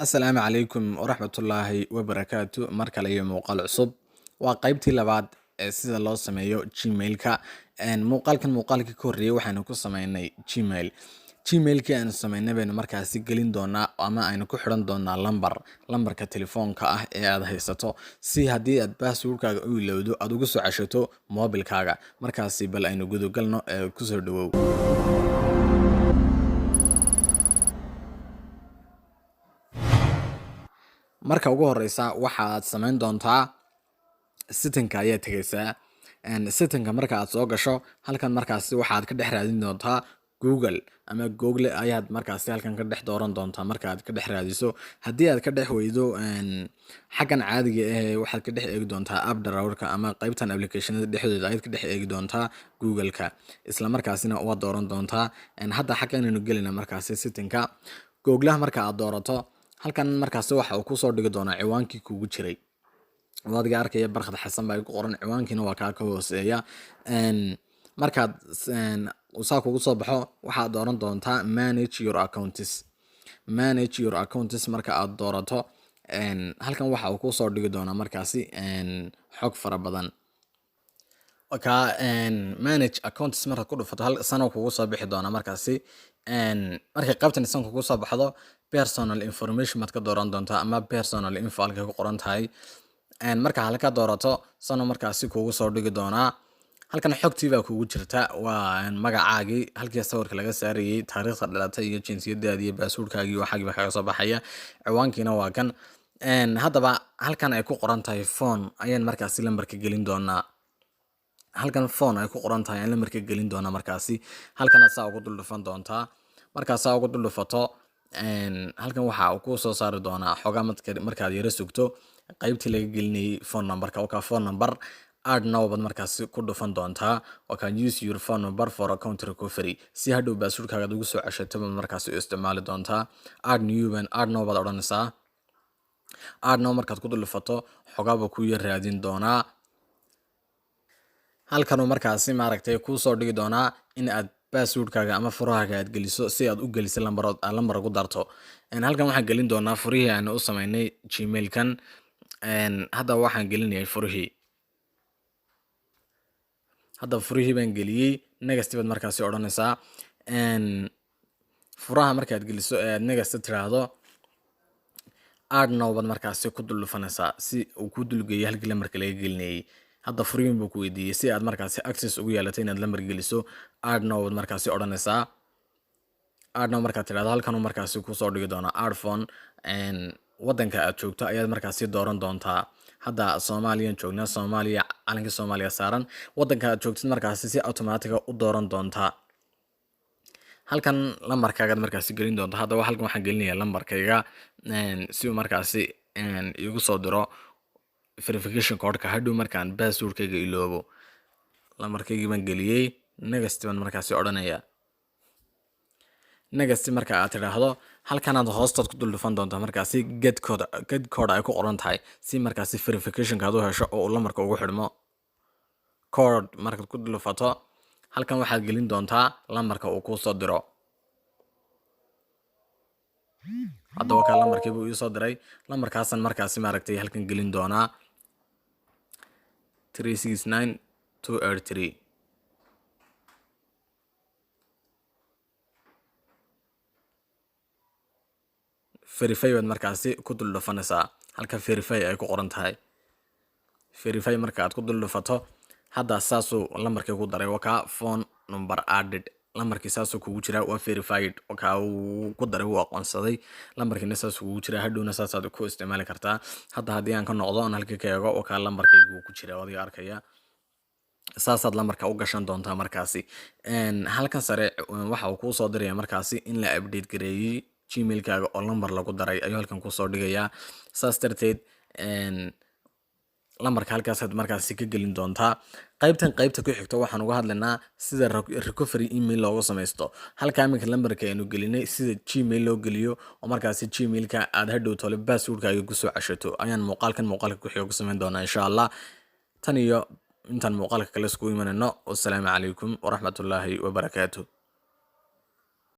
Asalaamu calaykum waraxmatullaahi wabarakaatu. Mar kale iyo muuqaal cusub. Waa qaybtii labaad ee sida loo sameeyo Gmail-ka. Muuqaalkii ka horreeyay waxaanu ku sameynay Gmail. Gmail-kii aanu sameynay baynu markaasi gelin doonaa ama aynu ku xidhan doonaa lambarka telefoonka ah ee aad haysato si haddii aad passwordkaaga u ilowdo aad ugu soo ceshato moobilkaaga. Markaasi bal aynu gudagalno ee ku soo dhawow. Marka ugu horeysa waxaad sameyn doontaa setting-ka ayaa tagaysaa. Setting-ka marka aad soo gasho halkan markaasi waxaad ka dhex raadin doontaa Google ama Google ayaad markaasi halkan ka dhex dooran doontaa marka aad ka dhex raadiso. Haddii aad ka dhex weydo xaggan caadiga ah waxaad ka dhex eegi doontaa app drawer-ka ama qaybtan application-ada dhexdooda ayaad ka dhex eegi doontaa Google-ka. Isla markaasina waad dooran doontaa. Hadda xaggan aynu gelina markaasi setting-ka. Google-ha marka aad doorato halkan markaasi waxa uu ku soo dhigi doonaa ciwaankii kugu jiray. Wadiga arkaya Barkhad Xasan baa ku qoran ciwaankiina waa ka hooseeya. Markaad saa kugu soo baxo waxaad dooran doontaa manage your accounts marka aad doorato halkan waxa uu ku soo dhigi doonaa markaasi xog fara badan. Manage accounts marka ku dhufato hal sano kugu soo bixi doona markaasi marka qaybtan san kugu soo baxdo personal information maad ka dooran doontaa ama personal info halka ku qoran tahay. Marka halka doorato sano markaasi kugu soo dhigi doonaa halkan xogtii baa kugu jirta waa magacaagii halkii sawirka laga saarayay taariikhda dhalatay iyo jinsiyadaadii iyo passwordkaagii waxa kaga soo baxaya ciwaankiina waa kan. Haddaba halkan ay ku qoran tahay phone ayaan markaasi lambarka gelin doonaa. Halkan phone ay ku qoran tahay aan lambarka gelin doonaa markaasi halkan saa ugu dul dhufan doontaa. Markaas saa ugu dul dhufato halkan waxa uu ku soo saari doonaa xogaa markaad yara sugto qaybtii laga gelinayay phone number-ka phone number add now baad markaasi ku dhufan doontaa. Use your phone number for account recovery si hadhow passwordkaaga ugu soo ceshato baad markaasi u isticmaali doontaa. Add now baad odhanaysaa. Add now markaad ku dul dhufato xogaaba ku yar raadin doonaa. Halkan markaasi maaragtay ku soo dhigi doonaa in aad passwordkaaga ama furahaaga aad geliso si aad u geliso lambar ugu darto. Halkan waxaan gelin doonaa furihii aan u sameynay Gmail-kan. Hadda waxaan gelinayaa furihii. Hadda furihii baan geliyay. Next baad markaasi odhanaysaa. Furaha markaad geliso ee next tiraahdo add now baad markaasi ku dul dhufanaysaa si uu ku dul geeyo halkii lambarka laga gelinayay. Hadda furiin buu ku weydiiyay si aad markaasi access ugu yeelato inaad lambar geliso add now baad markaasi odhanaysaa. Add now markaad tiraahdo halkan markaasi ku soo dhigi doonaa add phone wadanka aad joogto ayaad markaasi dooran doontaa. Hadda Soomaaliya joognaa Soomaaliya calanka Soomaaliya saaran wadanka aad joogtid markaasi si automatic u dooran doontaa. Halkan lambarkaaga markaasi gelin doontaa. Hadda halkan waxaan gelinayaa lambarkayga si uu markaasi igu soo diro verification code-ka hadhow markaan passwordkayga iloobo. Lambarkayga baan geliyay. Next baan markaasi odhanayaa. Next marka aad tiraahdo halkan aad hoostaad ku dul dhufan doontaa markaasi get code ay ku qoran tahay si markaasi verification-ka aad u hesho oo lambarka ugu xidhmo. Code markaad ku dul dhufato halkan waxaad gelin doontaa lambarka uu ku soo diro. Hadda waa lambarkii buu ii soo diray. Lambarkaasan markaasi maaragtay halkan gelin doonaa 369283. Verify baad markaasi ku dul dhufanaysaa halka verify ay ku qoran tahay. Verify marka aad ku dul dhufato hadda saasuu lambarkii ku daray waa phone number added. Lambarkii saasuu kugu jira waa verified uu ku daray wuu aqoonsaday. Lambarkiina saasuu kugu jira hadhowna saasaad ku isticmaali kartaa. Hadda haddii aan ka noqdo aan halkii ka eego lambarkaygu ku jira wadiga arkaya. Saasaad lambarka u gashan doontaa markaasi. Halkan sare waxa uu ku soo diraya markaasi in la update gareeyay Gmail-kaaga oo lambar lagu daray ayuu halkan ku soo dhigayaa. Saas darteed lambarka halkaasaad markaasi ka gelin doontaa. Qaybta ku xigto waxaan uga hadlaynaa sida recovery email loogu samaysto. Halka iminka lambarka aynu gelinay sida Gmail loo geliyo oo markaasi Gmail-ka aad hadhow tole passwordkaaga ku soo ceshato ayaan muuqaalka ku xiga ku samayn doonaa insha Allah. Tan iyo intaan muuqaalka kale isku imanayno. Wassalaamu calaykum waraxmatullaahi wabarakaatuh.